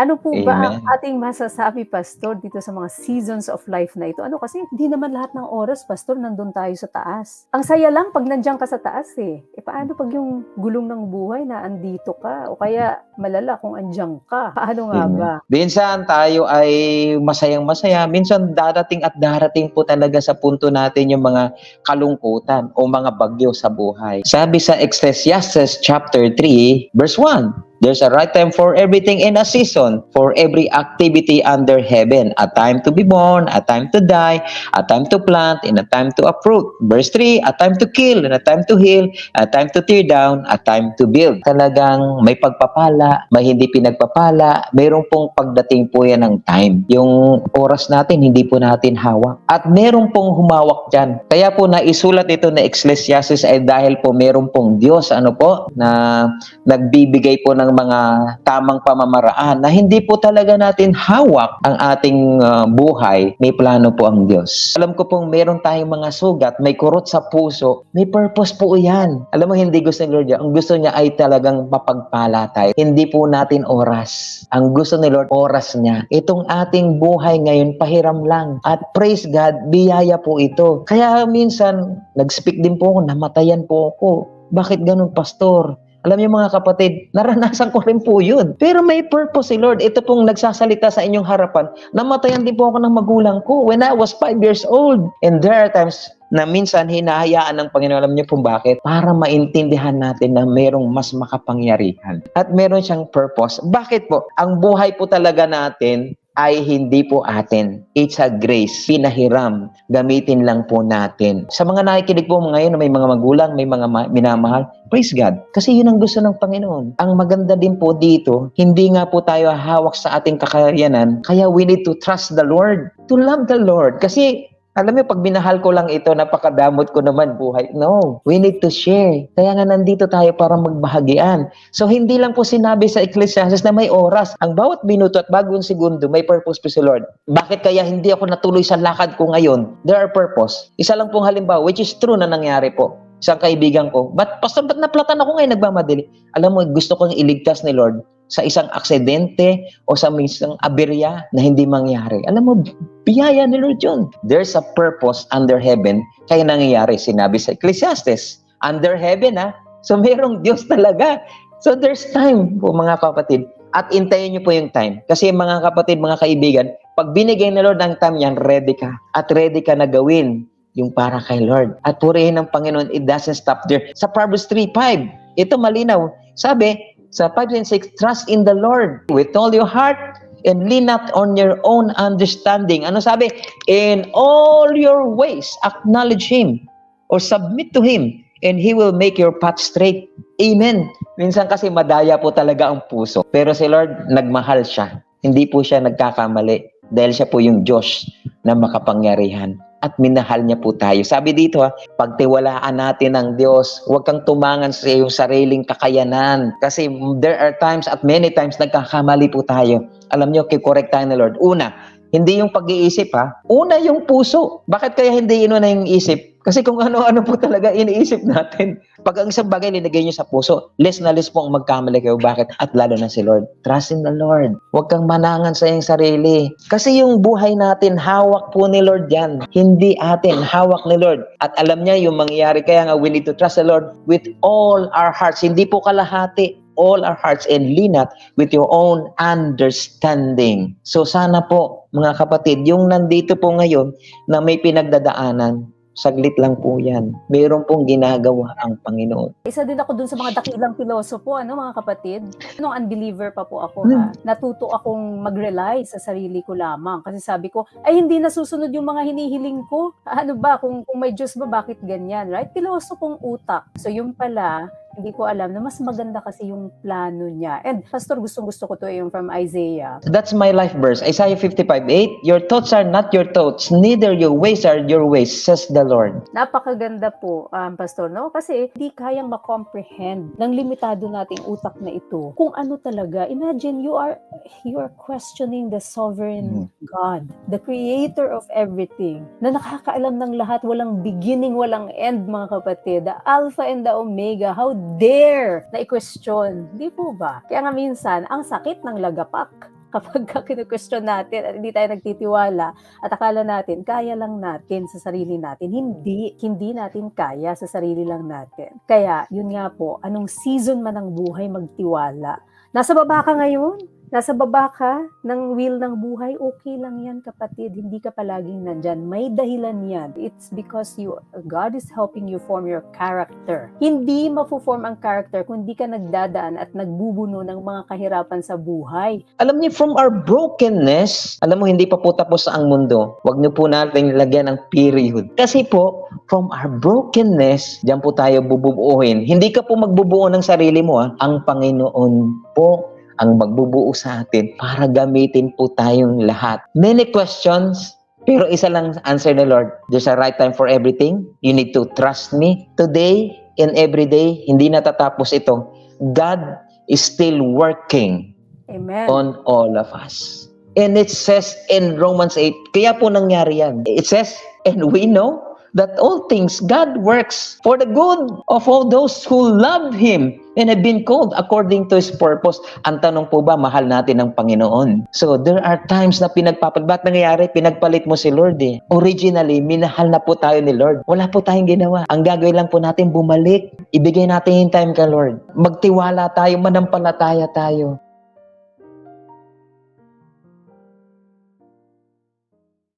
Ano po ba ang Amen. ating masasabi, Pastor, dito sa mga seasons of life na ito? Ano kasi hindi naman lahat ng oras, Pastor, nandun tayo sa taas. Ang saya lang pag nandiyan ka sa taas eh. E paano pag yung gulong ng buhay na andito ka? O kaya malala kung andiyan ka. Paano nga ba? Amen. Minsan tayo ay masayang-masaya, minsan darating po talaga sa punto natin yung mga kalungkutan o mga bagyo sa buhay. Sabi sa Ecclesiastes chapter 3, verse 1, there's a right time for everything in a season, for every activity under heaven. A time to be born, a time to die, a time to plant, and a time to uproot. Verse 3, a time to kill, and a time to heal, a time to tear down, a time to build. Talagang may pagpapala, may hindi pinagpapala, mayroon pong pagdating po yan ng time. Yung oras natin, hindi po natin hawak. At mayroon pong humawak dyan. Kaya po naisulat ito na Ecclesiastes ay dahil po mayroon pong Diyos, na nagbibigay po ng mga tamang pamamaraan na hindi po talaga natin hawak ang ating buhay. May plano po ang Diyos. Alam ko pong meron tayong mga sugat, may kurot sa puso, may purpose po yan. Alam mo, hindi gusto ni Lord yan. Ang gusto niya ay talagang mapagpala tayo. Hindi po natin oras. Ang gusto ni Lord, oras niya. Itong ating buhay ngayon, pahiram lang. At praise God, biyaya po ito. Kaya minsan, nag-speak din po ako, namatayan po ako. Bakit ganun, Pastor? Alam niyo mga kapatid, naranasan ko rin po yun. Pero may purpose si Lord. Ito pong nagsasalita sa inyong harapan. Namatayan din po ako ng magulang ko when I was 5 years old. And there are times na minsan hinahayaan ng Panginoon. Alam niyo po bakit? Para maintindihan natin na mayroong mas makapangyarihan. At meron siyang purpose. Bakit po? Ang buhay po talaga natin ay hindi po atin. It's a grace. Pinahiram. Gamitin lang po natin. Sa mga nakikinig po ngayon na may mga magulang, may mga minamahal, praise God. Kasi yun ang gusto ng Panginoon. Ang maganda din po dito, hindi nga po tayo hawak sa ating kakayanan, kaya we need to trust the Lord. To love the Lord. Kasi alam mo, pag binahal ko lang ito, napakadamot ko naman buhay. No, we need to share. Kaya nga nandito tayo para magbahagian. So, hindi lang po sinabi sa Ecclesiastes na may oras. Ang bawat minuto at bagong segundo, may purpose po si Lord. Bakit kaya hindi ako natuloy sa lakad ko ngayon? There are purpose. Isa lang pong halimbawa, which is true na nangyari po. Isang kaibigan ko, Pastor, ba't naplatan ako ngayon nagmamadali? Alam mo, gusto kong iligtas ni Lord sa isang aksidente o sa isang aberya na hindi mangyari. Alam mo, biyaya ni Lord yun. There's a purpose under heaven kaya nangyayari. Sinabi sa Ecclesiastes, under heaven So mayroong Diyos talaga. So there's time po mga kapatid. At intayin niyo po yung time. Kasi mga kapatid, mga kaibigan, pag binigay ni Lord ang time yan, ready ka. At ready ka na gawin yung para kay Lord. At purihin ng Panginoon, it doesn't stop there. Sa Proverbs 3:5, ito malinaw. Sabi, sa 5 and 6, trust in the Lord with all your heart and lean not on your own understanding. Ano sabi? In all your ways, acknowledge Him or submit to Him and He will make your path straight. Amen. Minsan kasi madaya po talaga ang puso. Pero si Lord, nagmahal siya. Hindi po siya nagkakamali dahil siya po yung Diyos na makapangyarihan. At minahal niya po tayo. Sabi dito pagtiwalaan natin ang Diyos, huwag kang tumangan sa iyong sariling kakayanan. Kasi there are times at many times nagkakamali po tayo. Alam niyo, kikorek tayo ng Lord. Una, hindi yung pag-iisip Una yung puso. Bakit kaya hindi inuna yung isip? Kasi kung ano-ano po talaga iniisip natin. Pag ang isang bagay linagay nyo sa puso, less na less po ang magkamali kayo. Bakit? At lalo na si Lord. Trust in the Lord. Huwag kang manangan sa iyong sarili. Kasi yung buhay natin, hawak po ni Lord yan. Hindi atin, hawak ni Lord. At alam niya yung mangyayari. Kaya nga, we need to trust the Lord with all our hearts. Hindi po kalahati. All our hearts and lean not with your own understanding. So sana po, mga kapatid, yung nandito po ngayon na may pinagdadaanan, saglit lang po yan. Mayroon pong ginagawa ang Panginoon. Isa din ako dun sa mga dakilang pilosopo, mga kapatid. Nung unbeliever pa po ako, natuto akong mag-rely sa sarili ko lamang. Kasi sabi ko, ay hindi nasusunod yung mga hinihiling ko. Ano ba, kung may Diyos ba, bakit ganyan? Right? Pilosopong utak. So yung pala, hindi ko alam na mas maganda kasi yung plano niya. And Pastor, gustong-gusto ko to yung from Isaiah. That's my life verse. Isaiah 55:8. Your thoughts are not your thoughts, neither your ways are your ways, says the Lord. Napakaganda po, Pastor, no? Kasi hindi kayang ma-comprehend ng limitado nating utak na ito. Kung ano talaga, imagine you are questioning the sovereign God, the creator of everything, na nakakaalam ng lahat, walang beginning, walang end, mga kapatid. The Alpha and the Omega. How dare na i-question? Di po ba? Kaya nga minsan, ang sakit ng lagapak. kapag kinu-question natin at hindi tayo nagtitiwala at akala natin kaya lang natin sa sarili natin. Hindi natin kaya sa sarili lang natin. Kaya, yun nga po, anong season man ng buhay, magtiwala. Nasa baba ka ngayon, nasa baba ka ng wheel ng buhay, okay lang yan kapatid. Hindi ka palaging nandyan. May dahilan yan. It's because God is helping you form your character. Hindi mafu-form ang character kung hindi ka nagdadaan at nagbubuno ng mga kahirapan sa buhay. Alam niyo, from our brokenness, alam mo, hindi pa po tapos ang mundo. Huwag niyo po natin lagyan ng period. Kasi po, from our brokenness, diyan po tayo bubuuin. Hindi ka po magbubuo ng sarili mo, ha? Ang Panginoon po ang magbubuo sa atin para gamitin po tayong lahat. Many questions, pero isa lang answer ni Lord. There's a right time for everything. You need to trust me. Today and every day, hindi natatapos ito. God is still working Amen. on all of us. And it says in Romans 8, kaya po nangyari yan. It says, and we know that all things God works for the good of all those who love Him and have been called according to His purpose. Ang tanong po ba, mahal natin ang Panginoon? So, there are times na ba't nangyayari? Pinagpalit mo si Lord eh. Originally, minahal na po tayo ni Lord. Wala po tayong ginawa. Ang gagawin lang po natin, bumalik. Ibigay natin yung time kay Lord. Magtiwala tayo, manampalataya tayo.